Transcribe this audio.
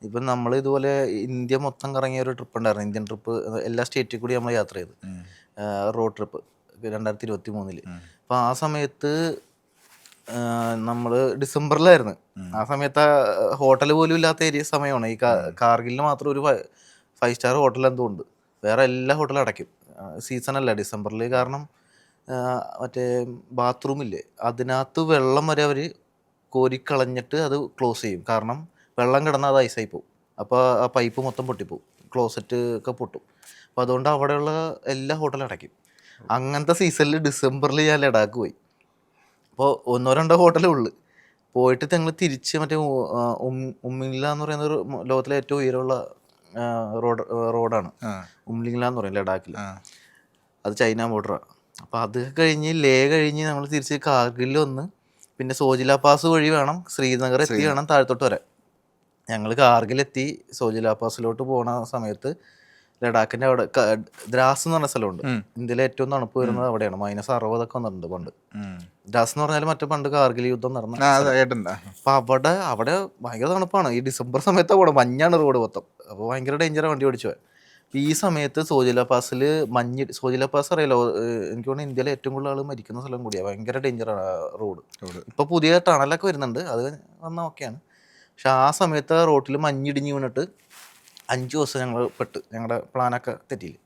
ഇപ്പം നമ്മൾ ഇതുപോലെ ഇന്ത്യ മൊത്തം കറങ്ങിയ ഒരു ട്രിപ്പ് ഉണ്ടായിരുന്നു, ഇന്ത്യൻ ട്രിപ്പ്. എല്ലാ സ്റ്റേറ്റിൽ കൂടി നമ്മൾ യാത്ര ചെയ്ത്, റോഡ് ട്രിപ്പ് 2023. അപ്പോൾ ആ സമയത്ത് നമ്മൾ ഡിസംബറിലായിരുന്നു. ആ സമയത്ത് ഹോട്ടൽ പോലും ഇല്ലാത്ത ഏരിയ സമയമാണ്. ഈ കാർഗിലിന് മാത്രം ഒരു 5 സ്റ്റാർ ഹോട്ടൽ എന്തോ ഉണ്ട്, വേറെ എല്ലാ ഹോട്ടലും അടയ്ക്കും. സീസണല്ല ഡിസംബറിൽ. കാരണം മറ്റേ ബാത്റൂമില്ലേ, അതിനകത്ത് വെള്ളം വരെ അവർ കോരിക്കളഞ്ഞിട്ട് അത് ക്ലോസ് ചെയ്യും. കാരണം വെള്ളം കിടന്നാൽ അത് ഐസായി പോകും. അപ്പോൾ ആ പൈപ്പ് മൊത്തം പൊട്ടിപ്പോവും, ക്ലോസറ്റ് ഒക്കെ പൊട്ടും. അപ്പോൾ അതുകൊണ്ട് അവിടെയുള്ള എല്ലാ ഹോട്ടലും അടയ്ക്കും. അങ്ങനത്തെ സീസണിൽ ഡിസംബറിൽ ഞാൻ ലഡാക്ക് പോയി. അപ്പോൾ 1-2 ഹോട്ടലേ ഉള്ളു. പോയിട്ട് ഞങ്ങൾ തിരിച്ച് മറ്റേ ഉമ്മിംഗ്ല എന്ന് പറയുന്ന ഒരു ലോകത്തിലെ ഏറ്റവും ഉയരമുള്ള റോഡാണ് ഉംലിംഗ്ല എന്ന് പറയും ലഡാക്കിൽ. അത് ചൈന ബോർഡറാണ്. അപ്പോൾ അത് കഴിഞ്ഞ് ലേ കഴിഞ്ഞ് നമ്മൾ തിരിച്ച് കാർഗിലിൽ വന്ന് പിന്നെ സോജില പാസ് വഴി വേണം ശ്രീനഗർ എത്തി വേണം താഴത്തോട്ട് വരാൻ. ഞങ്ങൾ കാർഗിലെത്തി സോജില പാസിലോട്ട് പോണ സമയത്ത് ലഡാക്കിൻ്റെ അവിടെ ദ്രാസ് എന്ന് പറഞ്ഞ സ്ഥലമുണ്ട്. ഇന്ത്യയിലെ ഏറ്റവും തണുപ്പ് വരുന്നത് അവിടെയാണ്. -60 വന്നിട്ടുണ്ട് പണ്ട്. ദ്രാസ് എന്ന് പറഞ്ഞാൽ മറ്റേ പണ്ട് കാർഗിൽ യുദ്ധം നടന്ന. അപ്പോൾ അവിടെ ഭയങ്കര തണുപ്പാണ്. ഈ ഡിസംബർ സമയത്താണ് പോകണം, മഞ്ഞാണ് റോഡ് മൊത്തം. അപ്പോൾ ഭയങ്കര ഡേഞ്ചറാണ് വണ്ടി ഓടിച്ചു പോകാൻ. ഈ സമയത്ത് സോജില പാസിൽ സോജില പാസ് അറിയാലോ, എനിക്ക് തോന്നുന്നു ഇന്ത്യയിലെ ഏറ്റവും കൂടുതൽ ആൾ മരിക്കുന്ന സ്ഥലം കൂടിയാണ്. ഭയങ്കര ഡേഞ്ചറാണ് റോഡ്. ഇപ്പോൾ പുതിയ ടണലൊക്കെ വരുന്നുണ്ട്, അത് വന്നാൽ ഓക്കെയാണ്. പക്ഷെ ആ സമയത്ത് റോട്ടിൽ മഞ്ഞിടിഞ്ഞ് വീണിട്ട് 5 ദിവസം ഞങ്ങൾ പെട്ട്, ഞങ്ങളുടെ പ്ലാനൊക്കെ തെറ്റിയില്ല.